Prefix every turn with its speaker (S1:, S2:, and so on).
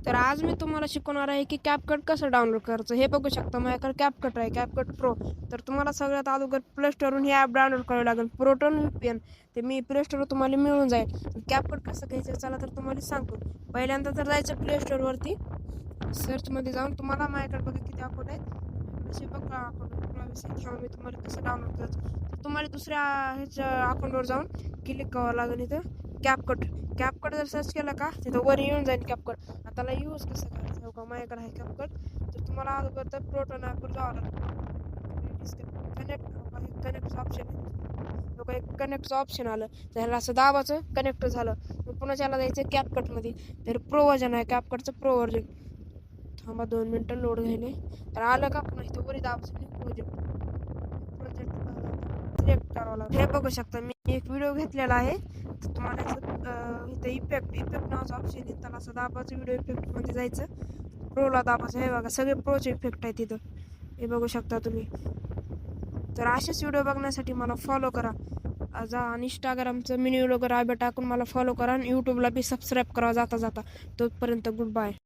S1: तर आज मी तुम्हाला शिकवणार आहे की CapCut कसं डाउनलोड करायचं. हे बघू शकता माझ्याकडे CapCut आहे, CapCut Pro. तर तुम्हाला सगळ्यात अगोदर प्ले स्टोरवरून हे ॲप डाउनलोड करावं लागेल, प्रोटॉन VPN. ते मी प्ले स्टोरवर तुम्हाला मिळून जाईल. CapCut कसं घ्यायचं चला तर तुम्हाला सांगतो. पहिल्यांदा तर जायचं प्ले स्टोरवरती, सर्चमध्ये जाऊन तुम्हाला माझ्याकडे बघा किती अकाउंट आहेत, असे बघा अकाउंट ठेवा. मी तुम्हाला कसं डाउनलोड करायचं तर तुम्हाला दुसऱ्या ह्याच्या अकाउंटवर जाऊन क्लिक करावं लागेल. इथं कॅपकट जर सर्च केलं का तिथं वर येऊन जाईल कॅपकट. आता त्याला यूज कसं करायचं बघा, माझ्याकडे आहे कॅपकट. तर तुम्हाला अगोदर तर प्रोटॉन ॲपवर जावं लागेल. कनेक्ट ऑप्शन बघा, एक कनेक्टचं ऑप्शन आलं तर ह्याला असं दाबाचं, कनेक्ट झालं. मग पुन्हा त्याला जायचं कॅपकटमध्ये. तर प्रो व्हर्जन आहे कॅपकटचं, प्रो व्हर्जन. थांबा 2 मिनटं लोड घ्यायले. तर आलं का पुन्हा इथं वरी दाबाचं प्रोजेक्ट सिलेक्ट करावं लागेल. हे बघू शकता मी एक व्हिडिओ घेतलेला आहे. तर तुम्हाला इथं इफेक्ट नावाचा ऑप्शन आहे, त्याला असं दाबाचं, व्हिडिओ इफेक्टमध्ये जायचं, प्रोला दाबाचं. हे बघा सगळे प्रोचे इफेक्ट आहेत तिथं, हे बघू शकता तुम्ही. तर असेच व्हिडिओ बघण्यासाठी मला फॉलो करा. जा आणि इंस्टाग्रामचं मिनी व्हिडिओ टाकून मला फॉलो करा आणि यूट्यूबला बी सबस्क्राईब करा जाता जाता. तोपर्यंत गुड बाय.